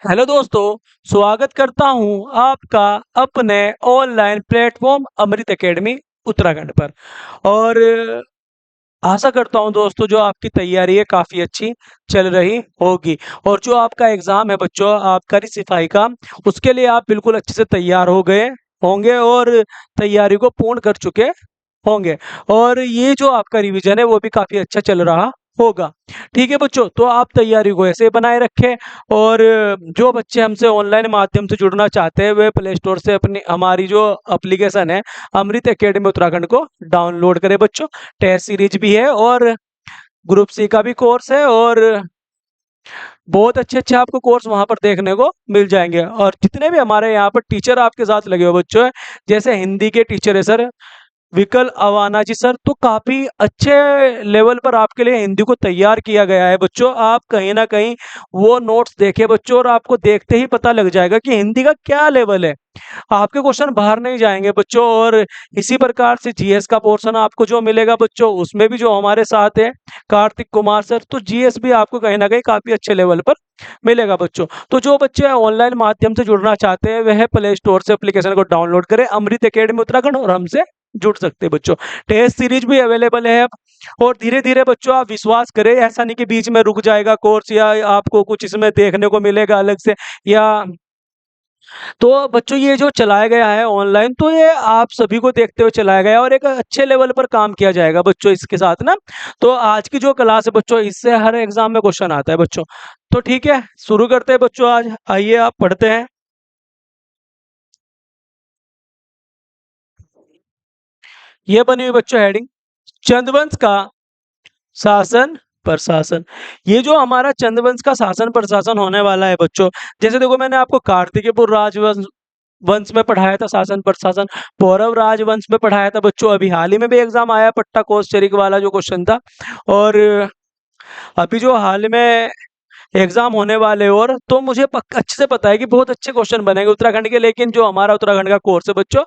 Hello दोस्तों, स्वागत करता हूं आपका अपने ऑनलाइन प्लेटफॉर्म अमृत एकेडमी उत्तराखंड पर। और आशा करता हूं दोस्तों जो आपकी तैयारी है काफ़ी अच्छी चल रही होगी। और जो आपका एग्ज़ाम है बच्चों आबकारी सिपाही का, उसके लिए आप बिल्कुल अच्छे से तैयार हो गए होंगे और तैयारी को पूर्ण कर चुके होंगे। और ये जो आपका रिवीजन है वो भी काफ़ी अच्छा चल रहा होगा। ठीक है बच्चों, तो आप तैयारी को ऐसे बनाए रखें। और जो बच्चे हमसे ऑनलाइन माध्यम से जुड़ना चाहते हैं वे प्ले स्टोर से अपनी हमारी जो एप्लीकेशन है अमृत एकेडमी उत्तराखंड को डाउनलोड करें बच्चों। टेस्ट सीरीज भी है और ग्रुप सी का भी कोर्स है और बहुत अच्छे-अच्छे आपको कोर्स वहाँ पर देखने को मिल जाएँगे। और जितने भी हमारे यहाँ पर टीचर आपके साथ लगे हो बच्चों, जैसे हिंदी के टीचर है सर विकल अवाना जी सर, तो काफ़ी अच्छे लेवल पर आपके लिए हिंदी को तैयार किया गया है बच्चों। आप कहीं न कहीं वो नोट्स देखिए बच्चों और आपको देखते ही पता लग जाएगा कि हिंदी का क्या लेवल है। आपके क्वेश्चन बाहर नहीं जाएँगे बच्चों। और इसी प्रकार से जीएस का पोर्शन आपको जो मिलेगा बच्चों, उसमें भी जो हमारे साथ है कार्तिक कुमार सर, तो जीएस भी आपको कहीं न कहीं काफ़ी अच्छे लेवल पर मिलेगा बच्चों। तो जो बच्चे ऑनलाइन माध्यम से जुड़ना चाहते हैं, वह प्ले स्टोर से एप्लीकेशन को डाउनलोड करें अमृत एकेडमी उत्तराखंड और हमसे जुड़ सकते हैं बच्चों। टेस्ट सीरीज भी अवेलेबल है अब। और धीरे-धीरे बच्चों आप विश्वास करें, ऐसा नहीं कि बीच में रुक जाएगा कोर्स या आपको कुछ इसमें देखने को मिलेगा अलग से या तो बच्चों ये जो चलाया गया है ऑनलाइन, तो ये आप सभी को देखते हुए चलाया गया है और एक अच्छे लेवल पर काम किया जाएगा बच्चों इसके साथ ना। तो आज की जो क्लास है बच्चों, इससे हर एग्जाम में क्वेश्चन आता है बच्चों। तो ठीक है, शुरू करते हैं बच्चों। आज आइए आप पढ़ते हैं। ये बनी हुई बच्चों हेडिंग, चंद्रवंश का शासन प्रशासन। ये जो हमारा चंद्रवंश का शासन प्रशासन होने वाला है बच्चों, जैसे देखो मैंने आपको कार्तिकेयपुर राजवंश वंश में पढ़ाया था शासन प्रशासन, पौरव राजवंश में पढ़ाया था बच्चों। अभी हाल ही में भी एग्जाम आया पट्टा कोसचरिक वाला जो क्वेश्चन था। और अभी जो हाल में एग्जाम होने वाले और तो मुझे अच्छे से पता है कि बहुत अच्छे क्वेश्चन बनेंगे उत्तराखंड के। लेकिन जो हमारा उत्तराखंड का कोर्स है बच्चों,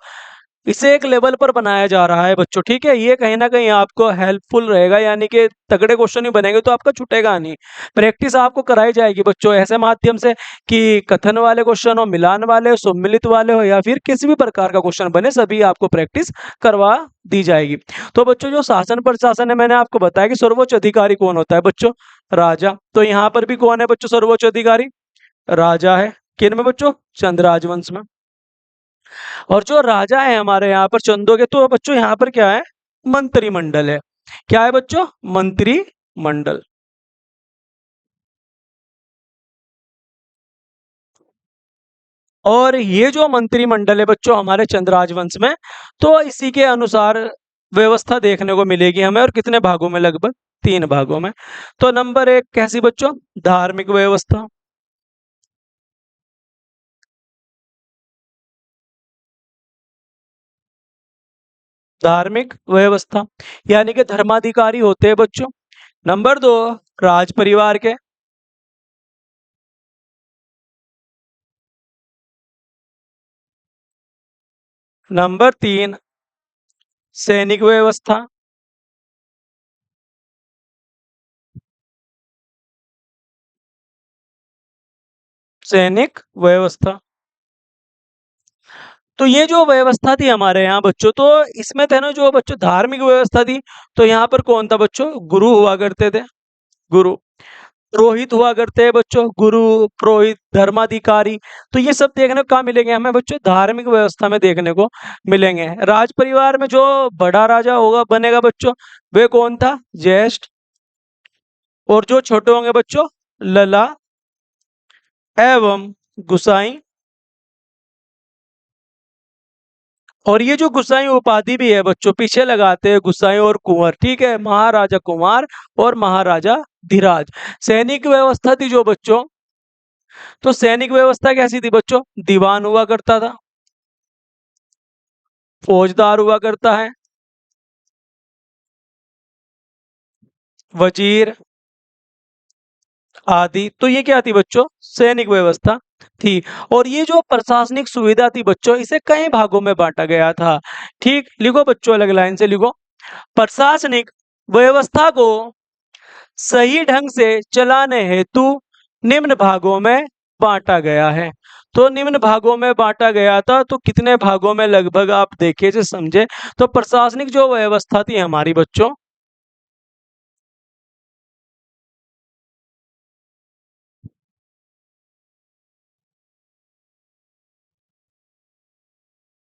इसे एक लेवल पर बनाया जा रहा है बच्चों। ठीक है, ये कहीं ना कहीं आपको हेल्पफुल रहेगा, यानी कि तगड़े क्वेश्चन ही बनेंगे तो आपका छूटेगा नहीं। प्रैक्टिस आपको कराई जाएगी बच्चों ऐसे माध्यम से कि कथन वाले क्वेश्चन हो, मिलान वाले हो, सम्मिलित वाले हो या फिर किसी भी प्रकार का क्वेश्चन बने, सभी आपको प्रैक्टिस करवा दी जाएगी। तो बच्चों जो शासन प्रशासन है, मैंने आपको बताया कि सर्वोच्च अधिकारी कौन होता है बच्चों, राजा। तो यहाँ पर भी कौन है बच्चों सर्वोच्च अधिकारी, राजा है। किन में बच्चों, चंद राजवंश में। और जो राजा है हमारे यहाँ पर चंदों के, तो बच्चों यहाँ पर क्या है, मंत्रिमंडल है। क्या है बच्चों, मंत्रिमंडल। और ये जो मंत्रिमंडल है बच्चों हमारे चंद राजवंश में, तो इसी के अनुसार व्यवस्था देखने को मिलेगी हमें। और कितने भागों में, लगभग 3 भागों में। तो नंबर 1 कैसी बच्चों, धार्मिक व्यवस्था। धार्मिक व्यवस्था यानी कि धर्माधिकारी होते हैं बच्चों। नंबर 2 राज परिवार के। नंबर 3 सैनिक व्यवस्था। सैनिक व्यवस्था। तो ये जो व्यवस्था थी हमारे यहाँ बच्चों, तो इसमें थे ना जो बच्चों धार्मिक व्यवस्था थी, तो यहाँ पर कौन था बच्चों, गुरु हुआ करते थे। गुरु, पुरोहित हुआ करते हैं बच्चों, गुरु, पुरोहित, धर्माधिकारी। तो ये सब देखने को कहाँ मिलेंगे हमें बच्चों, धार्मिक व्यवस्था में देखने को मिलेंगे। राज परिवार में जो बड़ा राजा होगा बनेगा बच्चों, वे कौन था, ज्येष्ठ। और जो छोटे होंगे बच्चों, लला एवं गुसाई। और ये जो गुसाई उपाधि भी है बच्चों, पीछे लगाते हैं गुसाई और कुंवर। ठीक है, महाराजा कुमार और महाराजा धीराज। सैनिक व्यवस्था थी जो बच्चों, तो सैनिक व्यवस्था कैसी थी बच्चों, दीवान हुआ करता था, फौजदार हुआ करता है, वजीर आदि। तो ये क्या थी बच्चों, सैनिक व्यवस्था थी। और ये जो प्रशासनिक सुविधा थी बच्चों, इसे कई भागों में बांटा गया था। ठीक, लिखो बच्चों, अलग लाइन से लिखो। प्रशासनिक व्यवस्था को सही ढंग से चलाने हेतु निम्न भागों में बांटा गया है। तो निम्न भागों में बांटा गया था, तो कितने भागों में लगभग आप देखिए से समझे। तो प्रशासनिक जो व्यवस्था थी हमारी बच्चों,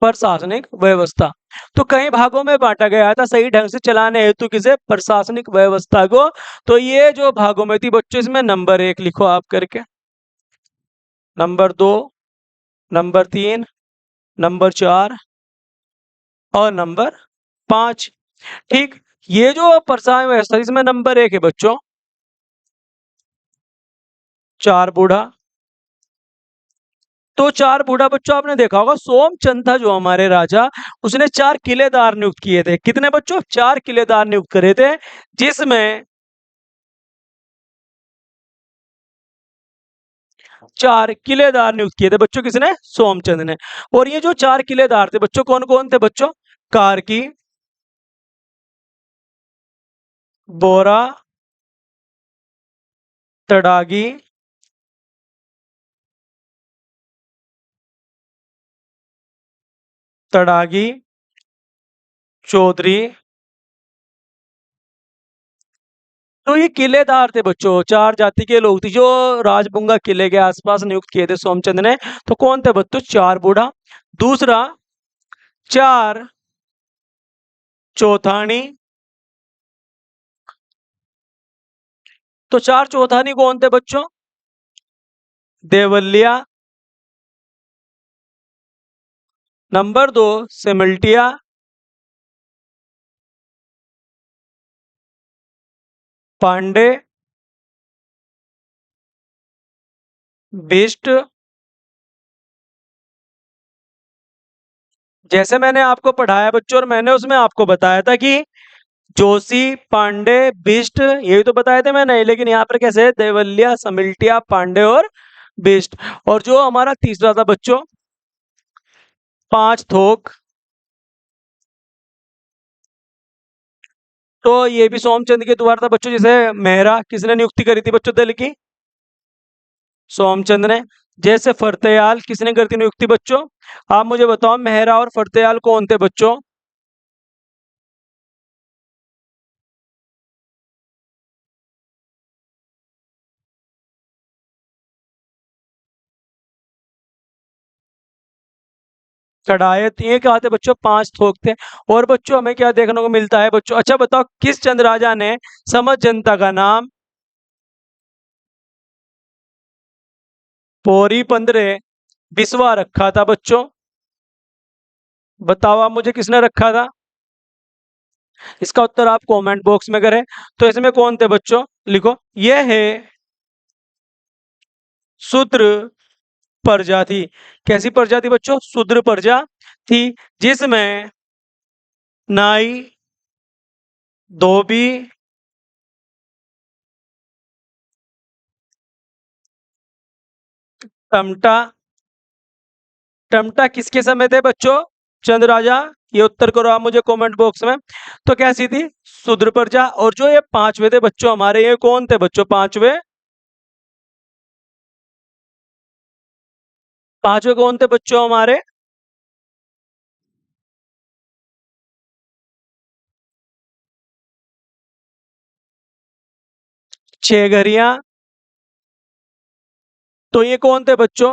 प्रशासनिक व्यवस्था तो कई भागों में बांटा गया था सही ढंग से चलाने हेतु किसे, प्रशासनिक व्यवस्था को। तो ये जो भागों में थी बच्चों, इसमें नंबर 1 लिखो आप करके, नंबर 2, नंबर 3, नंबर 4 और नंबर 5। ठीक। ये जो प्रशासनिक व्यवस्था थी, इसमें नंबर 1 है बच्चों, चार बूढ़ा। तो चार बूढ़ा बच्चों आपने देखा होगा, सोमचंद था जो हमारे राजा, उसने 4 किलेदार नियुक्त किए थे। कितने बच्चों, 4 किलेदार नियुक्त करे थे, जिसमें 4 किलेदार नियुक्त किए थे बच्चों, किसने, सोमचंद ने। और ये जो 4 किलेदार थे बच्चों, कौन कौन थे बच्चों, कारकी, बोरा, तड़ागी, तड़ागी, चौधरी। तो ये किलेदार थे बच्चों, 4 जाति के लोग थे जो राजबुंगा किले के आसपास नियुक्त किए थे सोमचंद ने। तो कौन थे बच्चों, 4 बूढ़ा, दूसरा 4 चौथानी। तो 4 चौथानी कौन थे बच्चों, देवलिया, नंबर 2 सिमल्टिया, पांडे, बिष्ट। जैसे मैंने आपको पढ़ाया बच्चों, और मैंने उसमें आपको बताया था कि जोशी, पांडे, बिष्ट, यही तो बताए थे मैंने, लेकिन यहाँ पर कैसे है, देवलिया, समिल्टिया, पांडे और बिष्ट। और जो हमारा तीसरा था बच्चों, 5 थोक। तो ये भी सोमचंद के द्वारा था बच्चों। जैसे मेहरा किसने नियुक्ति करी थी बच्चों दल की, सोमचंद ने। जैसे फरतेयाल किसने करी थी नियुक्ति बच्चों, आप मुझे बताओ, मेहरा और फरतेयाल कौन थे बच्चों, 'चड़ायत', ये क्या थे बच्चों, 5 थोक थे। और बच्चों हमें क्या देखने को मिलता है बच्चों, अच्छा बताओ, किस चंद राजा ने समझ जनता का नाम पौरी 15 बिस्वा रखा था बच्चों, बताओ आप मुझे किसने रखा था। इसका उत्तर आप कमेंट बॉक्स में करें। तो इसमें कौन थे बच्चों, लिखो, यह है शूद्र प्रजा थी। कैसी प्रजा थी बच्चों, शूद्र प्रजा थी, जिसमें नाई, धोबी, टमटा। टमटा किसके समय थे बच्चों, चंद राजा। ये उत्तर करो आप मुझे कमेंट बॉक्स में। तो कैसी थी, शूद्र प्रजा। और जो ये पांचवे थे बच्चों हमारे, ये कौन थे बच्चों, पांचवे, पांचवे कौन थे बच्चों हमारे, छह घरिया। तो ये कौन थे बच्चों,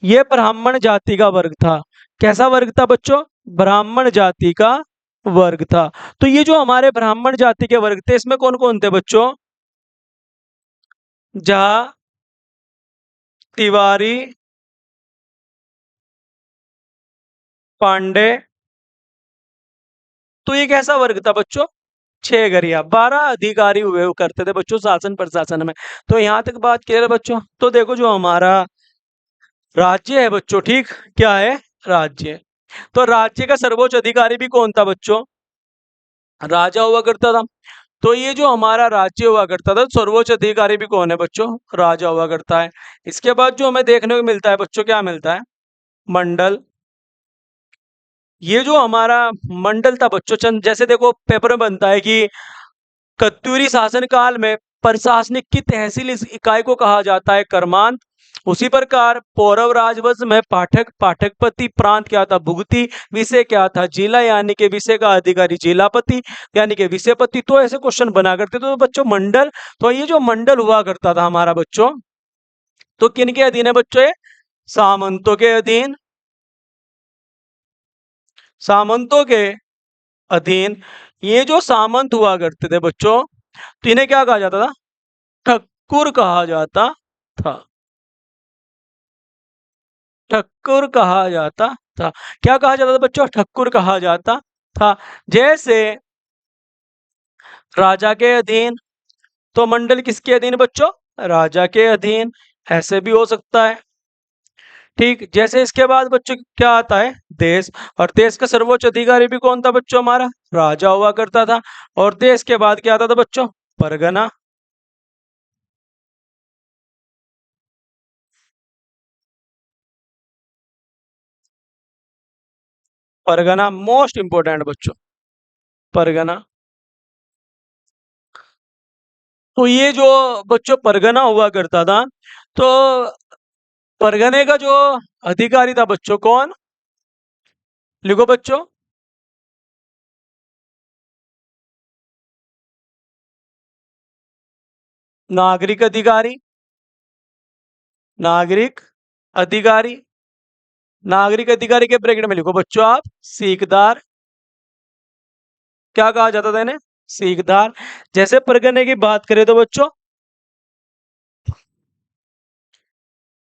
ये ब्राह्मण जाति का वर्ग था। कैसा वर्ग था बच्चों, ब्राह्मण जाति का वर्ग था। तो ये जो हमारे ब्राह्मण जाति के वर्ग थे, इसमें कौन कौन थे बच्चों, झा, तिवारी, पांडे। तो ये कैसा वर्ग था बच्चों, 6 घरिया, 12 अधिकारी हुए करते थे बच्चों शासन प्रशासन में। तो यहां तक बात क्लियर है बच्चों। तो देखो जो हमारा राज्य है बच्चों, ठीक, क्या है, राज्य। तो राज्य का सर्वोच्च अधिकारी भी कौन था बच्चों, राजा हुआ करता था। तो ये जो हमारा राज्य हुआ करता था, सर्वोच्च अधिकारी भी कौन है बच्चों, राजा हुआ करता है। इसके बाद जो हमें देखने को मिलता है बच्चों, क्या मिलता है, मंडल। ये जो हमारा मंडल था बच्चों, चंद जैसे देखो पेपर में बनता है कि कत्यूरी शासन काल में प्रशासनिक की तहसील इस इकाई को कहा जाता है कर्मांत। उसी प्रकार पौरव राजवंश में पाठक पाठकपति, प्रांत क्या था भुगती, विषय क्या था जिला, यानी कि विषय का अधिकारी जिलापति यानी कि विषयपति। तो ऐसे क्वेश्चन बना करते तो बच्चों मंडल, तो ये जो मंडल हुआ करता था हमारा बच्चों, तो किन के अधीन है बच्चों, ये सामंतों के अधीन, सामंतों के अधीन। ये जो सामंत हुआ करते थे बच्चों, तो इन्हें क्या कहा जाता था, ठक्कुर कहा जाता था, ठक्कुर कहा जाता था। क्या कहा जाता था बच्चों, ठक्कुर कहा जाता था। जैसे राजा के अधीन, तो मंडल किसके अधीन बच्चों, राजा के अधीन, ऐसे भी हो सकता है। ठीक, जैसे इसके बाद बच्चों क्या आता है, देश, और देश का सर्वोच्च अधिकारी भी कौन था बच्चों, हमारा राजा हुआ करता था। और देश के बाद क्या आता था बच्चों, परगना, परगना मोस्ट इंपोर्टेंट बच्चों, परगना। तो ये जो बच्चों परगना हुआ करता था, तो परगने का जो अधिकारी था बच्चों कौन, लिखो बच्चों, नागरिक अधिकारी, नागरिक अधिकारी, नागरिक अधिकारी के ब्रैकेट में लिखो बच्चों आप सीकदार, क्या कहा जाता था इन्हें, सीकदार। जैसे परगने की बात करें तो बच्चों,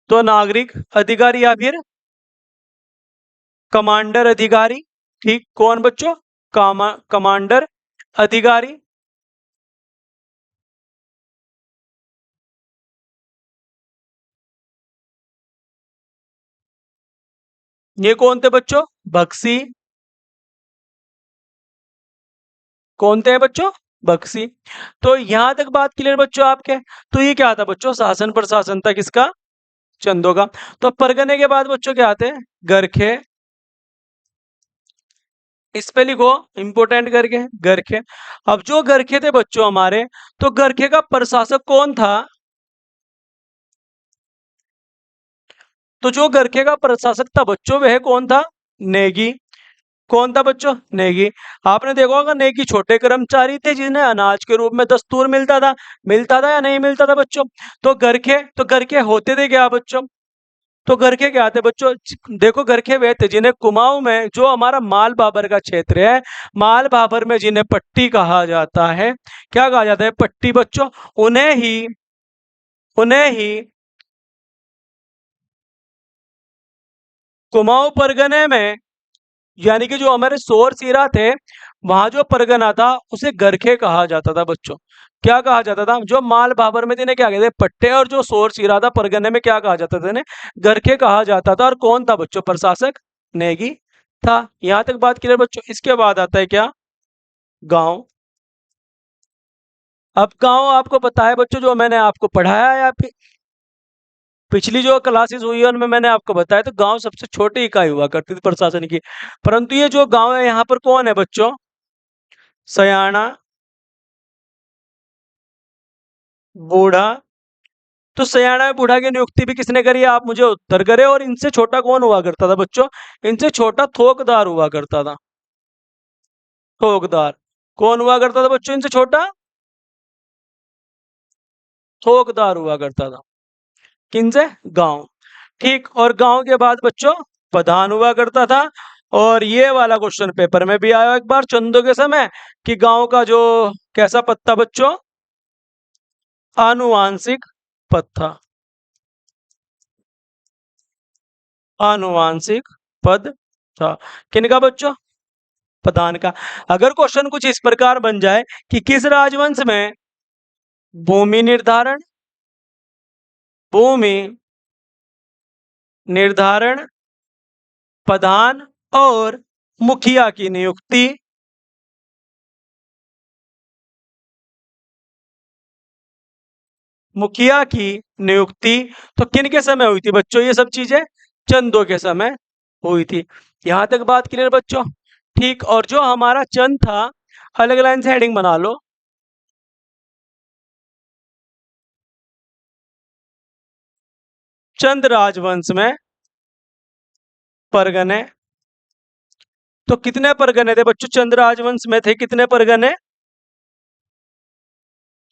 तो नागरिक अधिकारी या फिर कमांडर अधिकारी। ठीक, कौन बच्चों, कमांडर अधिकारी। ये कौन थे बच्चों, बख्शी, कौन थे बच्चों, बख्शी। तो यहां तक बात क्लियर बच्चों आपके। तो ये क्या था बच्चों, शासन प्रशासन था किसका, चंदों का। तो परगने के बाद बच्चों क्या आते हैं, गरखे, इस पे लिखो इंपोर्टेंट करके, गरखे। अब जो गरखे थे बच्चों हमारे, तो गरखे का प्रशासक कौन था, तो जो गरखे का प्रशासक था बच्चों वह कौन था, नेगी। कौन था बच्चों, नेगी। आपने देखा होगा नेगी छोटे कर्मचारी थे जिन्हें अनाज के रूप में दस्तूर मिलता था या नहीं मिलता था बच्चों। तो गरखे होते थे क्या बच्चों, तो गरखे क्या थे बच्चों, देखो गरखे वे थे जिन्हें कुमाऊं में, जो हमारा माल भाबर का क्षेत्र है, माल भाबर में जिन्हें पट्टी कहा जाता है, क्या कहा जाता है, पट्टी बच्चों। उन्हें ही कुमाऊं परगने में, यानी कि जो हमारे सोर सीरा थे, वहां जो परगना था उसे गरखे कहा जाता था बच्चों। क्या कहा जाता था, जो माल भाबर में थे इन्हें क्या कहते थे, पट्टे, और जो सोर सीरा था परगने में क्या कहा जाता था, इन्हें गरखे कहा जाता था। और कौन था बच्चों प्रशासक, नेगी था। यहां तक बात क्लियर बच्चों। इसके बाद आता है क्या, गांव। अब गांव आपको पता है बच्चों, जो मैंने आपको पढ़ाया है, आपकी पिछली जो क्लासेस हुई है उनमें मैंने आपको बताया, तो गांव सबसे छोटी इकाई हुआ करती थी प्रशासन की। परंतु ये जो गांव है यहाँ पर कौन है बच्चों, सयाना, बूढ़ा। तो सयाना बूढ़ा की नियुक्ति भी किसने करी है, आप मुझे उत्तर करें। और इनसे छोटा कौन हुआ करता था बच्चों, इनसे छोटा थोकदार हुआ करता था, थोकदार। कौन हुआ करता था बच्चों इनसे छोटा, थोकदार हुआ करता था, किनसे, गांव। ठीक, और गांव के बाद बच्चों प्रधान हुआ करता था। और ये वाला क्वेश्चन पेपर में भी आया एक बार चंदों के समय, कि गांव का जो कैसा पत्ता बच्चों, आनुवांशिक पद था, आनुवांशिक पद था, किनका बच्चों, प्रधान का। अगर क्वेश्चन कुछ इस प्रकार बन जाए कि किस राजवंश में भूमि निर्धारण, भूमि निर्धारण, प्रधान और मुखिया की नियुक्ति, मुखिया की नियुक्ति तो किन के समय हुई थी बच्चों, ये सब चीजें चंदों के समय हुई थी। यहां तक बात क्लियर बच्चों। ठीक, और जो हमारा चंद था, अलग लाइन से हेडिंग बना लो, चंद राजवंश में परगने, तो कितने परगने थे बच्चों? चंद राजवंश में थे कितने परगने?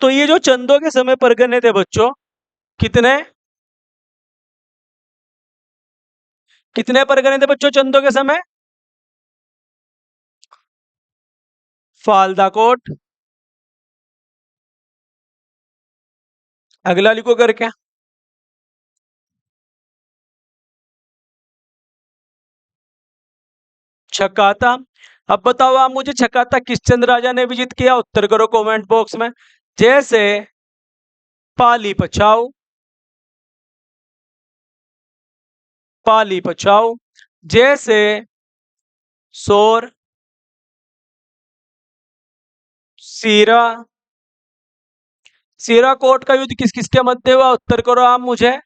तो ये जो चंदों के समय परगने थे बच्चों, कितने कितने परगने थे बच्चों चंदों के समय? फालदा कोट। अगला लिखो करके। छकाता। अब बताओ आप मुझे, छकाता किस चंद राजा ने विजित किया? उत्तर करो कमेंट बॉक्स में। जैसे पाली पछाऊ, पाली पछाऊ, जैसे सोर, सीरा। सीरा कोट का युद्ध किस किसके मध्य हुआ? उत्तर करो आप मुझे।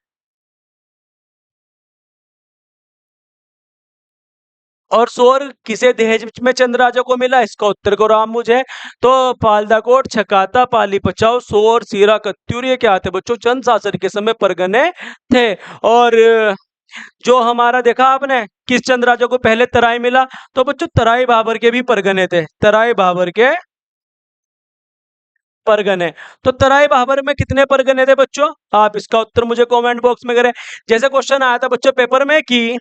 और सोर किसे दहेज में चंद राजा को मिला? इसका उत्तर करो आप मुझे। तो फालदा कोट, छकाता, पाली पचाओ, सोर, सीरा, कत्यूर, ये क्या थे बच्चों? चंद शासन के समय परगने थे। और जो हमारा देखा आपने, किस चंद राजा को पहले तराई मिला? तो बच्चों तराई बाबर के भी परगने थे, तराई बाबर के परगने। तो तराई बाबर में कितने परगने थे बच्चों? आप इसका उत्तर मुझे कमेंट बॉक्स में करें। जैसे क्वेश्चन आया था बच्चों पेपर में कि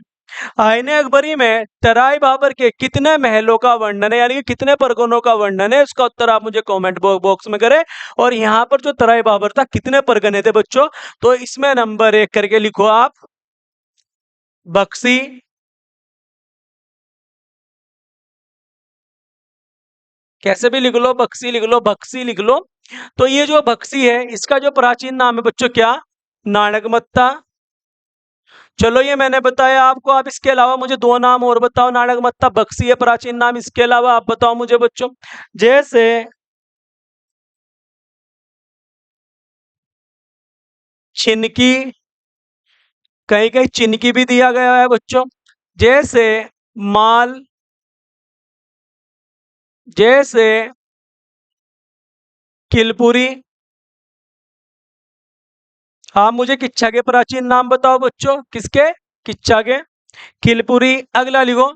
आईने अकबरी में तराई बाबर के कितने महलों का वर्णन है, यानी कि कितने परगनों का वर्णन है, उसका उत्तर आप मुझे कमेंट बॉक्स में करें। और यहाँ पर जो तराई बाबर था, कितने परगने थे बच्चों? तो इसमें नंबर 1 करके लिखो आप बक्सी, कैसे भी लिख लो, बक्सी लिख लो, बक्सी लिख लो। तो ये जो बक्सी है, इसका जो प्राचीन नाम है बच्चों क्या? नाणकमत्ता। चलो ये मैंने बताया आपको। आप इसके अलावा मुझे दो नाम और बताओ। नाणकमत्ता, बक्सी है प्राचीन नाम, इसके अलावा आप बताओ मुझे बच्चों। जैसे छिनकी, कहीं कहीं चिनकी भी दिया गया है बच्चों। जैसे माल, जैसे किलपुरी। आप मुझे किच्छा के प्राचीन नाम बताओ बच्चों। किसके? किच्छा के। किलपुरी। अगला लिखो,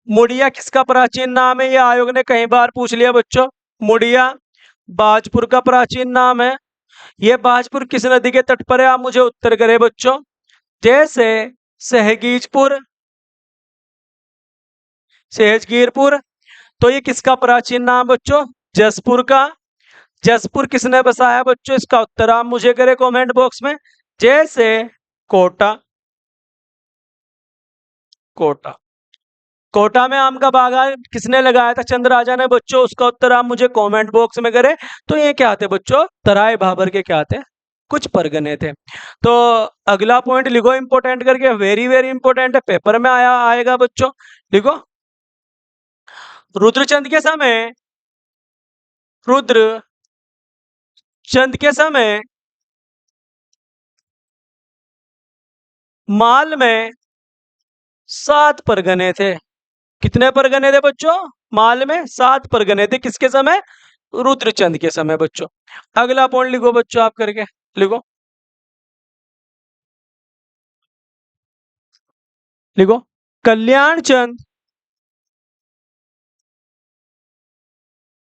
मुड़िया किसका प्राचीन नाम है? ये आयोग ने कई बार पूछ लिया बच्चों। मुड़िया बाजपुर का प्राचीन नाम है। ये बाजपुर किस नदी के तट पर है? आप मुझे उत्तर करें बच्चों। जैसे सहगीजपुर, सहजगीरपुर। तो ये किसका प्राचीन नाम बच्चों? जसपुर का। जसपुर किसने बसाया बच्चों? इसका उत्तर आप मुझे करें कमेंट बॉक्स में। जैसे कोटा, कोटा। कोटा में आम का बागान किसने लगाया था? चंद राजा ने बच्चों। उसका उत्तर आप मुझे कमेंट बॉक्स में करें। तो ये क्या थे बच्चों? तराई बाबर के क्या थे? कुछ परगने थे। तो अगला पॉइंट लिखो इंपॉर्टेंट करके, वेरी वेरी इंपॉर्टेंट है, पेपर में आएगा बच्चों। लिखो, रुद्रचंद के समय, रुद्र चंद के समय माल में 7 परगने थे। कितने परगने थे बच्चों? माल में 7 परगने थे। किसके समय? रुद्रचंद के समय बच्चों। अगला पॉइंट लिखो बच्चों आप करके। लिखो, लिखो, कल्याण चंद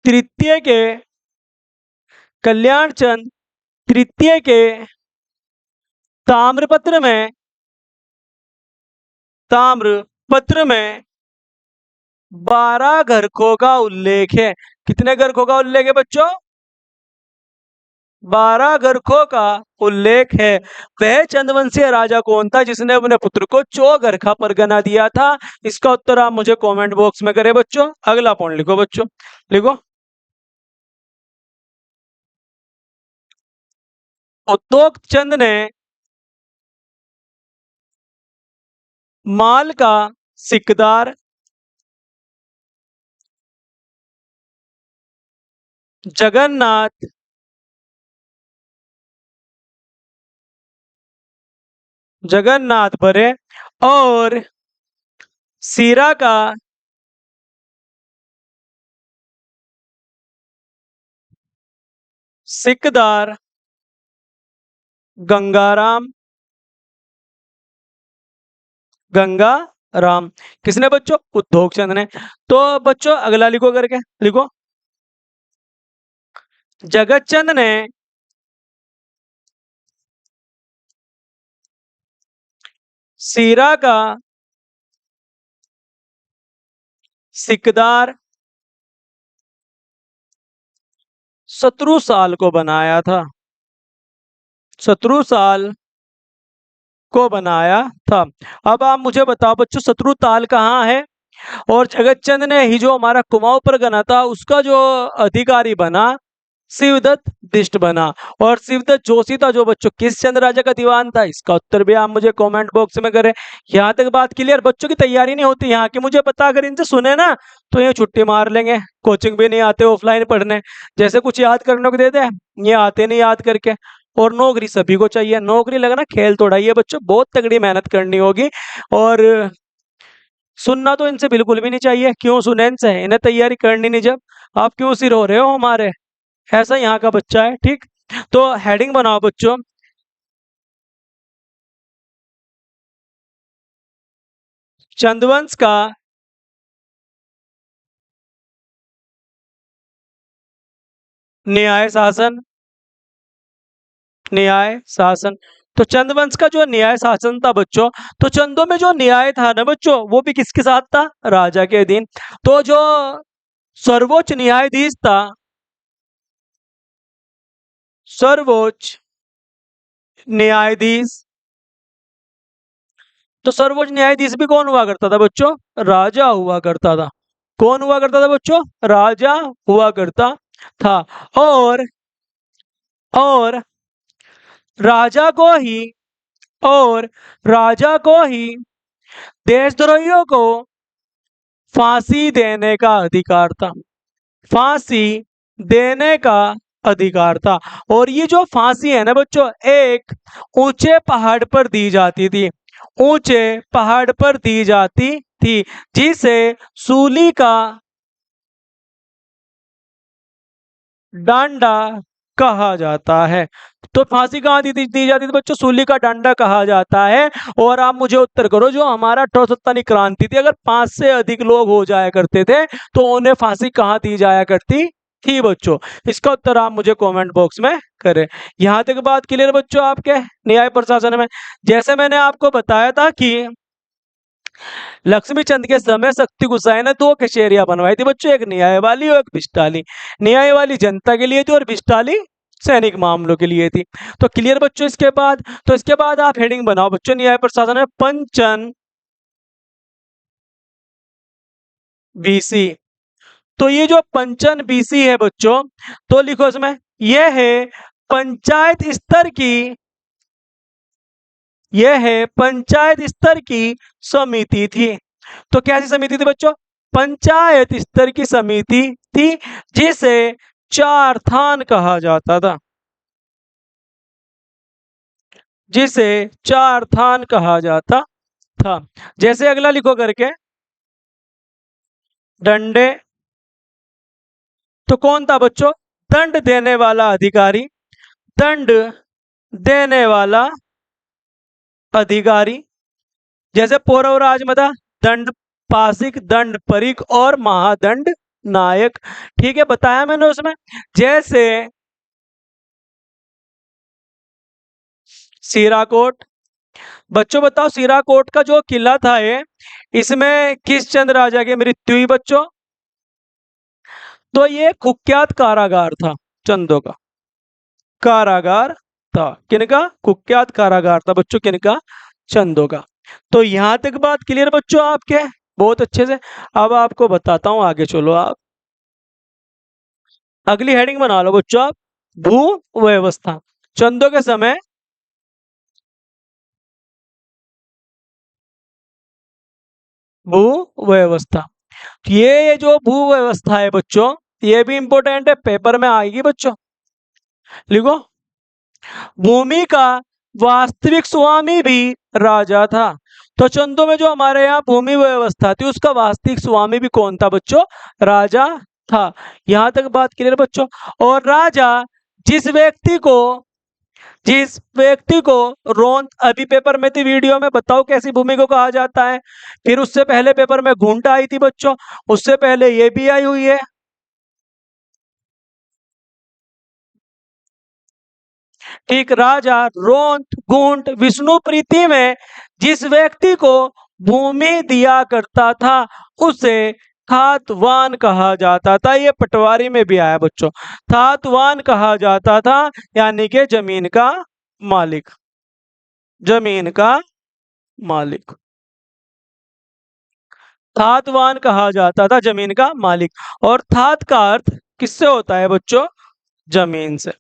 तृतीय के, कल्याण चंद तृतीय के ताम्रपत्र में, ताम्रपत्र में 12 घरखों का उल्लेख है। कितने घरखों का उल्लेख है बच्चों? 12 घरखों का उल्लेख है। वह चंद्रवंशीय राजा कौन था जिसने अपने पुत्र को चौघरखा परगना दिया था? इसका उत्तर आप मुझे कमेंट बॉक्स में करें बच्चों। अगला पॉइंट लिखो बच्चों। लिखो, उत्तोक्त चंद ने माल का सिकदार, जगन्नाथ, जगन्नाथ भरे और सीरा का सिकदार गंगाराम, गंगा राम। किसने बच्चों? उद्योग चंद ने। तो बच्चों अगला लिखो करके, लिखो। जगत चंद ने सीरा का सिकदार शत्रुसाल को बनाया था। शत्रुसाल को बनाया था। अब आप मुझे बताओ बच्चों, शत्रुताल कहाँ है? और जगतचंद ने ही जो हमारा कुमाऊं परगना था उसका जो अधिकारी बना, शिवदत्त बिष्ट बना। और शिवदत्त जोशी था जो बच्चों किस चंद राजा का दीवान था? इसका उत्तर भी आप मुझे कमेंट बॉक्स में करें। यहाँ तक बात क्लियर? बच्चों की तैयारी नहीं होती यहाँ की, मुझे पता, अगर इनसे सुने ना तो ये छुट्टी मार लेंगे, कोचिंग भी नहीं आते ऑफलाइन पढ़ने। जैसे कुछ याद करने को देते हैं, ये आते नहीं याद करके। और नौकरी सभी को चाहिए, नौकरी लगना खेल थोड़ा ही है बच्चों, बहुत तगड़ी मेहनत करनी होगी। और सुनना तो इनसे बिल्कुल भी नहीं चाहिए। क्यों सुने इनसे? इन्हें तैयारी करनी नहीं जब। आप क्यों सिर हो रहे हो हमारे? ऐसा यहाँ का बच्चा है, ठीक। तो हेडिंग बनाओ बच्चों। चंदवंश का न्याय शासन। न्याय शासन। तो चंदवंश का जो न्याय शासन था बच्चों, तो चंदों में जो न्याय था ना बच्चों, वो भी किसके साथ था? राजा के अधीन। तो जो सर्वोच्च न्यायाधीश था, सर्वोच्च न्यायाधीश, तो सर्वोच्च न्यायाधीश भी कौन हुआ करता था बच्चों? राजा हुआ करता था। कौन हुआ करता था बच्चों? राजा हुआ करता था। और और राजा को ही और राजा को ही देशद्रोहियों को फांसी देने का अधिकार था। फांसी देने का अधिकार था। और ये जो फांसी है ना बच्चों, एक ऊंचे पहाड़ पर दी जाती थी। ऊंचे पहाड़ पर दी जाती थी, जिसे सूली का डांडा कहा जाता है। तो फांसी कहाँ दी जाती थी बच्चों? सूली का डांडा कहा जाता है। और आप मुझे उत्तर करो, जो हमारा 1857 क्रांति थी, अगर 5 से अधिक लोग हो जाया करते थे तो उन्हें फांसी कहाँ दी जाया करती थी बच्चों? इसका उत्तर आप मुझे कमेंट बॉक्स में करें। यहाँ तक बात क्लियर बच्चों आपके न्याय प्रशासन में? जैसे मैंने आपको बताया था कि लक्ष्मी चंद के समय शक्ति गुसाई ने 2 कचहरियां बनवाई थी बच्चों, एक न्याय वाली और एक बिस्टाली। न्याय वाली जनता के लिए थी और बिस्टाली सैनिक मामलों के लिए थी। तो क्लियर बच्चों? इसके बाद आप हेडिंग बनाओ बच्चों, न्याय प्रशासन में पंचन बीसी। तो ये जो पंचन बीसी है बच्चों, तो लिखो इसमें, यह है पंचायत स्तर की यह है पंचायत स्तर की समिति थी। तो कैसी समिति थी बच्चों? पंचायत स्तर की समिति थी, जिसे चार थान कहा जाता था। जिसे चार थान कहा जाता था। जैसे अगला लिखो करके, डंडे। तो कौन था बच्चों? दंड देने वाला अधिकारी। दंड देने वाला अधिकारी। जैसे पौरव राज में था दंड पासिक, दंड परिक और महादंड नायक। ठीक है, बताया मैंने उसमें। जैसे सीराकोट। बच्चों बताओ, सीराकोट का जो किला था ये, इसमें किस चंद राजा की मृत्यु हुई बच्चों? तो ये कुख्यात कारागार था चंदों का। कारागार था किनका? कुख्यात कारागार था बच्चों, किनका? चंदों का। तो यहां तक बात क्लियर बच्चों आपके? बहुत अच्छे से। अब आपको बताता हूं, आगे चलो आप। अगली हेडिंग बना लो बच्चों आप, भू व्यवस्था। चंदों के समय भू व्यवस्था। ये जो भू व्यवस्था है बच्चों, ये भी इंपॉर्टेंट है, पेपर में आएगी बच्चों। लिखो, भूमि का वास्तविक स्वामी भी राजा था। तो चंदों में जो हमारे यहाँ भूमि व्यवस्था थी, उसका वास्तविक स्वामी भी कौन था बच्चों? राजा था। यहां तक बात क्लियर बच्चों? और राजा जिस व्यक्ति को जिस व्यक्ति को रोंत, अभी पेपर में थी, वीडियो में बताओ कैसी भूमि को कहा जाता है। फिर उससे पहले पेपर में घूंट आई थी बच्चों, उससे पहले ये भी आई हुई है। ठीक, राजा रोंत घूंट विष्णु प्रीति में जिस व्यक्ति को भूमि दिया करता था उसे थातवान कहा जाता था। ये पटवारी में भी आया बच्चों, थातवान कहा जाता था, यानी कि जमीन का मालिक, जमीन का मालिक। थातवान कहा जाता था, जमीन का मालिक। और थात का अर्थ किससे होता है बच्चों? जमीन से।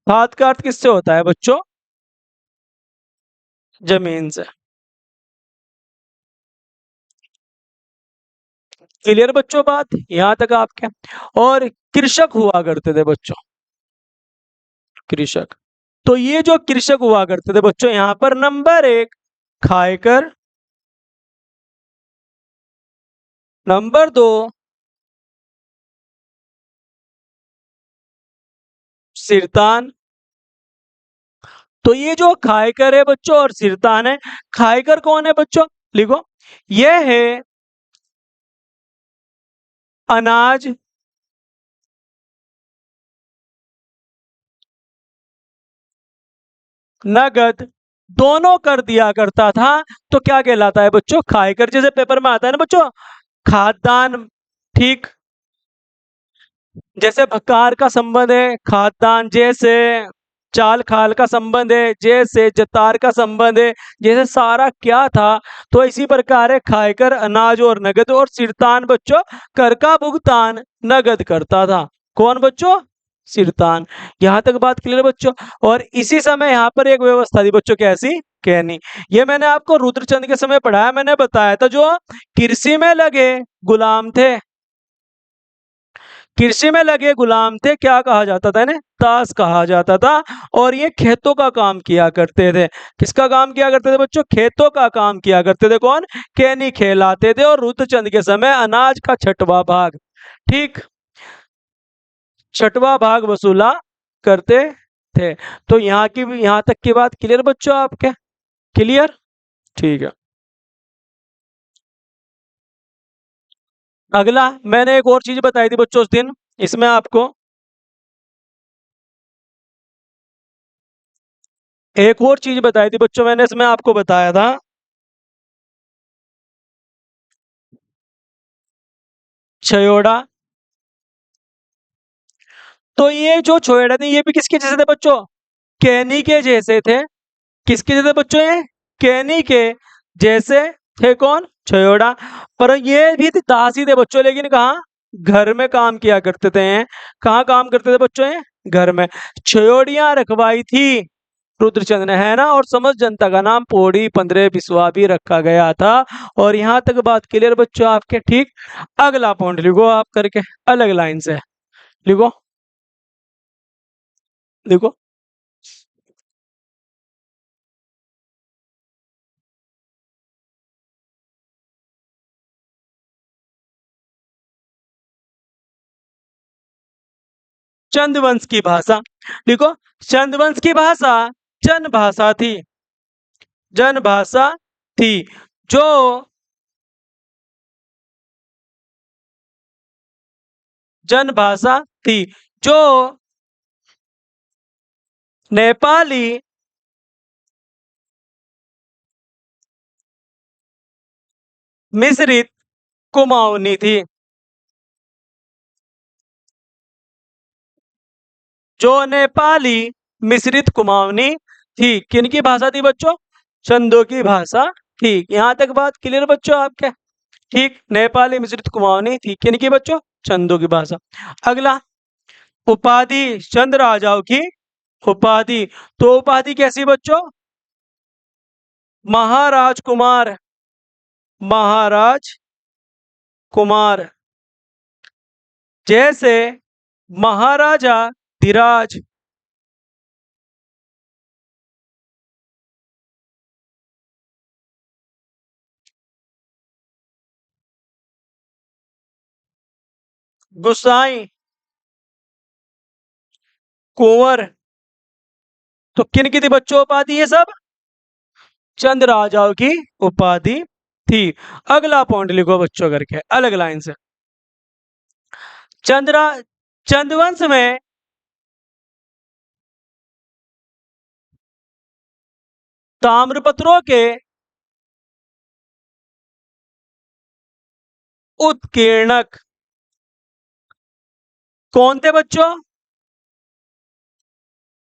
थात का अर्थ किससे होता है बच्चों? जमीन से। क्लियर बच्चों बात यहां तक आपके? और कृषक हुआ करते थे बच्चों, कृषक। तो ये जो कृषक हुआ करते थे बच्चों, यहां पर नंबर एक खायकर, नंबर दो सिरतान। तो ये जो खायकर है बच्चों और सिरतान है, खायकर कौन है बच्चों? लिखो, ये है अनाज, नगद दोनों कर दिया करता था। तो क्या कहलाता है बच्चों? खायकर। जैसे पेपर में आता है ना बच्चों, खाद्यान्न। ठीक, जैसे भकार का संबंध है खाद्यान्न, जैसे चाल खाल का संबंध है, जैसे जतार का संबंध है, जैसे सारा क्या था। तो इसी प्रकार है खायकर अनाज और नगद, और सिरतान बच्चों कर का भुगतान नगद करता था। कौन बच्चों? सिरतान। यहां तक बात क्लियर बच्चों? और इसी समय यहाँ पर एक व्यवस्था थी बच्चों, कैसी? कहनी। ये मैंने आपको रुद्रचंद के समय पढ़ाया, मैंने बताया था जो कृषि में लगे गुलाम थे, कृषि में लगे गुलाम थे, क्या कहा जाता था इन्हें? दास कहा जाता था। और ये खेतों का काम किया करते थे। किसका काम किया करते थे बच्चों? खेतों का काम किया करते थे। कौन? कैनी खेलाते थे। और रुद्रचंद के समय अनाज का छठवां भाग, ठीक, छठवां भाग वसूला करते थे। तो यहाँ की भी, यहाँ तक की बात क्लियर बच्चों आपके? क्लियर? ठीक है। अगला मैंने एक और चीज बताई थी बच्चों उस दिन, इसमें आपको एक और चीज बताई थी बच्चों, मैंने इसमें आपको बताया था छयोड़ा। तो ये जो छयोड़ा थे, ये भी किसके जैसे थे बच्चों? कैनी के जैसे थे। किसके जैसे बच्चों? ये कैनी के जैसे थे। कौन? छयोड़ा। पर ये भी दासी थे बच्चों, लेकिन कहाँ? घर में काम किया करते थे। कहाँ काम करते थे बच्चों? ये घर में। छयोड़ियां रखवाई थी रुद्रचंद ने, है ना। और समझ जनता का नाम पौड़ी 15 बिस्वा भी रखा गया था। और यहाँ तक बात क्लियर बच्चों आपके? ठीक। अगला पॉइंट लिखो आप करके, अलग लाइन से लिखो, लिखो। चंदवंश की भाषा लिखो। चंदवंश की भाषा जन भाषा थी, जन भाषा थी। जो जन भाषा थी, जो नेपाली मिश्रित कुमाऊनी थी, जो नेपाली मिश्रित कुमाऊनी थी। किनकी भाषा थी बच्चों? चंदो की भाषा थी। यहां तक बात क्लियर बच्चों आपके? ठीक, नेपाली मिश्रित कुमाऊनी थी। किनकी बच्चों? चंदो की भाषा। अगला, उपाधि चंद राजाओं की उपाधि। तो उपाधि कैसी बच्चों? महाराज कुमार, महाराज कुमार। जैसे महाराजा धीराज, गुसाई, कुंवर, तो किन की थी बच्चों उपाधि? ये सब चंद राजाओं की उपाधि थी। अगला पॉइंट लिखो बच्चों करके अलग लाइन से। चंद्रा चंदवंश में ताम्रपत्रों के उत्कीर्णक कौन थे बच्चों?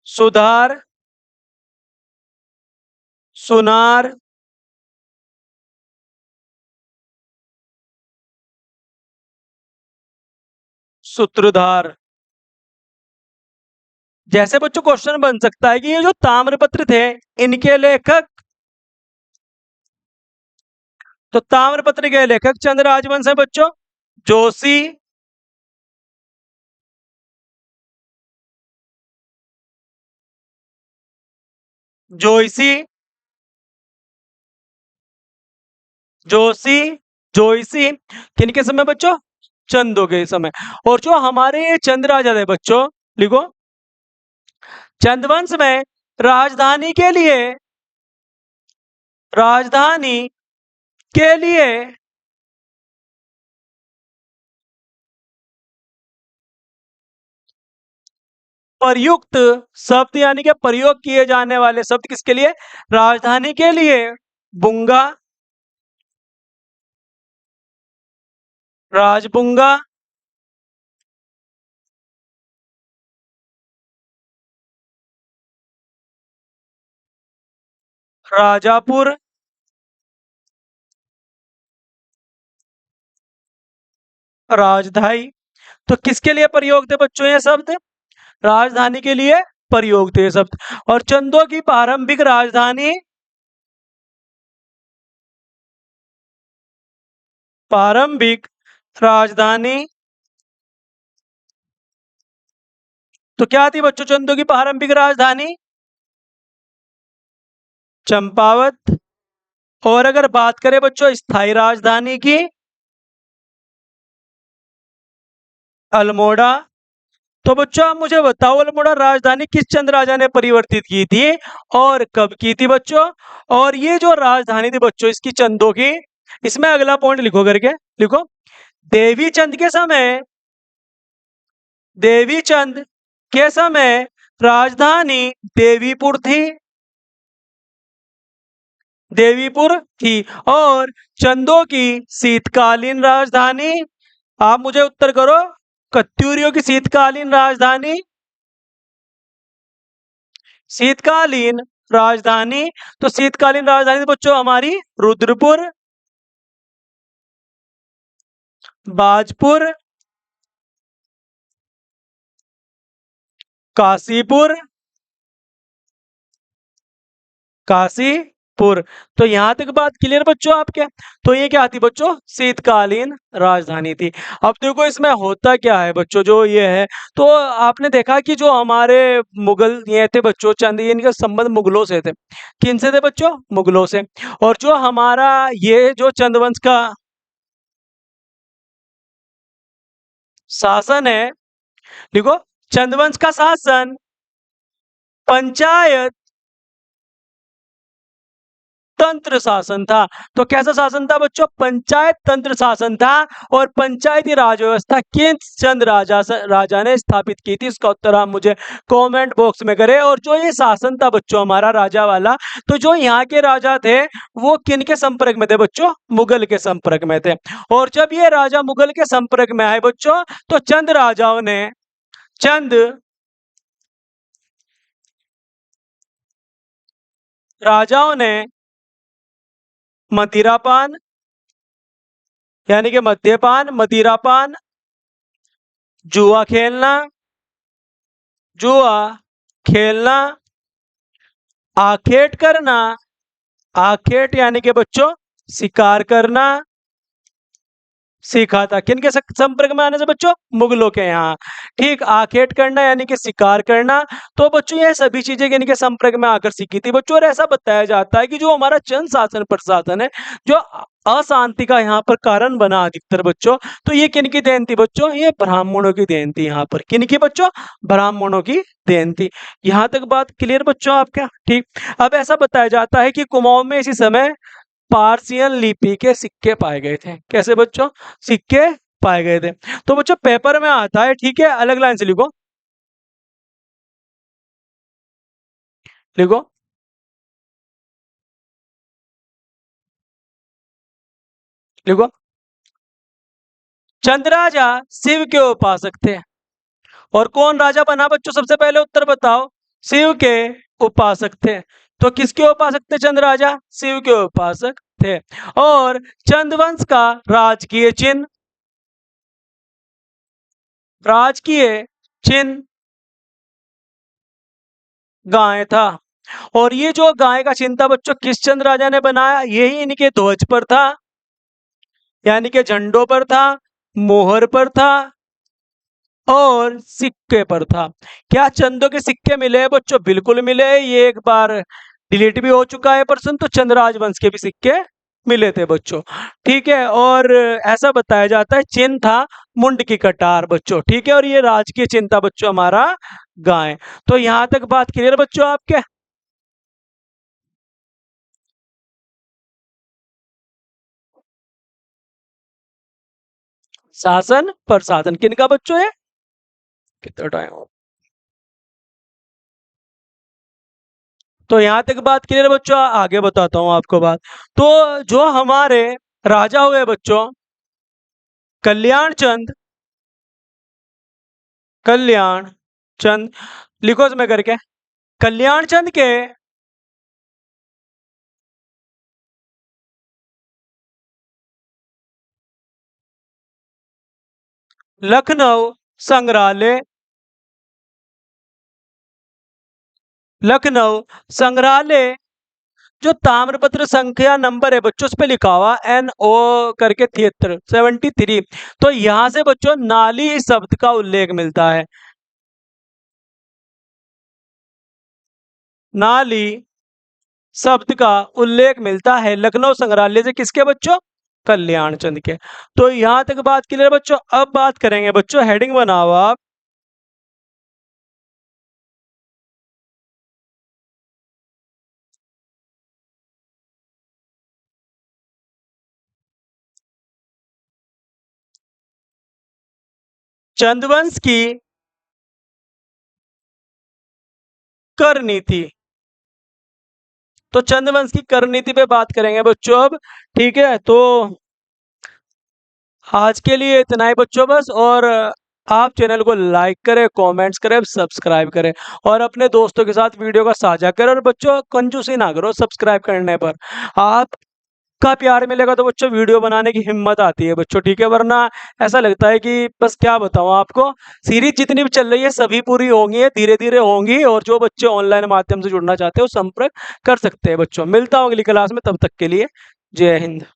सुधार, सुनार, सूत्रधार। जैसे बच्चों क्वेश्चन बन सकता है कि ये जो ताम्रपत्र थे इनके लेखक, तो ताम्रपत्र के लेखक चंद राजवंश है बच्चों। जोशी, जोईसी, जोशी, जोईसी किनके समय बच्चों? चंदों के समय। और जो हमारे ये चंद राजा थे बच्चों, लिखो चंदवंश में राजधानी के लिए, राजधानी के लिए प्रयुक्त शब्द यानी कि प्रयोग किए जाने वाले शब्द किसके लिए? राजधानी के लिए बुंगा, राजबुंगा, राजापुर, राजधाई। तो किसके लिए प्रयोग थे बच्चों ये शब्द? राजधानी के लिए प्रयोग थे ये शब्द। और चंदों की प्रारंभिक राजधानी, प्रारंभिक राजधानी तो क्या थी बच्चों चंदों की प्रारंभिक राजधानी? चंपावत। और अगर बात करें बच्चों स्थायी राजधानी की, अल्मोड़ा। तो बच्चों आप मुझे बताओ अल्मोड़ा राजधानी किस चंद राजा ने परिवर्तित की थी और कब की थी बच्चों? और ये जो राजधानी थी बच्चों इसकी चंदों की, इसमें अगला पॉइंट लिखो करके, लिखो देवी चंद के समय, देवी चंद के समय राजधानी देवीपुर थी, देवीपुर थी। और चंदों की शीतकालीन राजधानी, आप मुझे उत्तर करो, कत्यूरियों की शीतकालीन राजधानी, शीतकालीन राजधानी। तो शीतकालीन राजधानी तो बच्चों हमारी रुद्रपुर, बाजपुर, काशीपुर, काशीपुर। तो यहां तक बात क्लियर बच्चों आपके? तो ये क्या थी बच्चों? शीतकालीन राजधानी थी। अब देखो इसमें होता क्या है बच्चों, जो ये है, तो आपने देखा कि जो हमारे मुगल ये थे बच्चों चंद, ये इनका संबंध मुगलों से थे। किन से थे बच्चों? मुगलों से। और जो हमारा ये जो चंदवंश का शासन है, देखो चंदवंश का शासन पंचायत तंत्र शासन था। तो कैसा शासन था बच्चों? पंचायत तंत्र शासन था। और पंचायती राज व्यवस्था किन चंद राजा ने स्थापित की थी? इसका उत्तर आप मुझे कमेंट बॉक्स में करें। और जो ये शासन था बच्चों हमारा राजा वाला, तो जो यहाँ के राजा थे वो किन के संपर्क में थे बच्चों? मुगल के संपर्क में थे। और जब ये राजा मुगल के संपर्क में आए बच्चों, तो चंद राजाओं ने मदिरापान यानी कि मद्यपान, मदिरापान, जुआ खेलना, जुआ खेलना, आखेट करना, आखेट यानी कि बच्चों शिकार करना, सीखा था। किनके संपर्क में आने से बच्चों? मुगलों के यहाँ। ठीक, आखेट करना यानी कि शिकार करना। तो बच्चों ये सभी चीजें किनके संपर्क में आकर सीखी थी बच्चों? और ऐसा बताया जाता है कि जो हमारा चंद शासन प्रशासन है, जो अशांति का यहाँ पर कारण बना अधिकतर बच्चों, तो ये किनकी देन थी बच्चों? ये ब्राह्मणों की देन थी। यहाँ पर किनकी बच्चों? ब्राह्मणों की देन थी। यहाँ तक बात क्लियर बच्चों आपका? ठीक। अब ऐसा बताया जाता है कि कुमाऊं में इसी समय पार्सियन लिपि के सिक्के पाए गए थे। कैसे बच्चों? सिक्के पाए गए थे। तो बच्चों पेपर में आता है, ठीक है, अलग लाइन से लिखो, लिखो, लिखो। चंद राजा शिव के उपासक थे। और कौन राजा बना बच्चों? सबसे पहले उत्तर बताओ। शिव के उपासक थे। तो किसके उपासक थे चंद राजा? शिव के उपासक थे। और चंदवंश का राजकीय चिन्ह, राजकीय चिन्ह गाय था। और ये जो गाय का चिन्ह था बच्चों, किस चंद राजा ने बनाया? यही इनके ध्वज पर था, यानी कि झंडों पर था, मोहर पर था और सिक्के पर था। क्या चंदों के सिक्के मिले हैं बच्चों? बिल्कुल मिले। ये एक बार डिलीट भी हो चुका है प्रश्न। तो चंद राजवंश के भी सिक्के मिले थे बच्चों। ठीक है। और ऐसा बताया जाता है चिन्ह था मुंड की कटार बच्चों। ठीक है। और ये राजकीय चिन्ह था बच्चों हमारा गाय। तो यहां तक बात क्लियर बच्चों आपके? शासन प्रशासन किनका बच्चों है? कितना टाइम हो? तो यहां तक बात क्लियर बच्चों? आगे बताता हूं आपको बात। तो जो हमारे राजा हुए बच्चों, कल्याण चंद, कल्याण चंद, लिखो इसमें करके, कल्याण चंद के लखनऊ संग्रहालय, लखनऊ संग्रहालय जो ताम्रपत्र संख्या नंबर है बच्चों उस पे लिखा हुआ NO करके 73। तो यहां से बच्चों नाली शब्द का उल्लेख मिलता है। नाली शब्द का उल्लेख मिलता है लखनऊ संग्रहालय से। किसके बच्चों? कल्याण चंद के। तो यहां तक बात क्लियर बच्चों? अब बात करेंगे बच्चों, हेडिंग बनाओ आप, चंदवंश की कर नीति। तो चंद्रवंश की कर नीति पे बात करेंगे बच्चों अब। ठीक है। तो आज के लिए इतना ही बच्चों बस। और आप चैनल को लाइक करें, कमेंट्स करें, सब्सक्राइब करें और अपने दोस्तों के साथ वीडियो का साझा करें। और बच्चों कंजूसी ना करो सब्सक्राइब करने पर। आपका प्यार मिलेगा तो बच्चों वीडियो बनाने की हिम्मत आती है बच्चों। ठीक है। वरना ऐसा लगता है कि बस क्या बताऊं आपको, सीरीज जितनी भी चल रही है सभी पूरी होंगी, धीरे धीरे होंगी। और जो बच्चे ऑनलाइन माध्यम से जुड़ना चाहते हो संपर्क कर सकते हैं बच्चों। मिलता हूं अगली क्लास में, तब तक के लिए जय हिंद।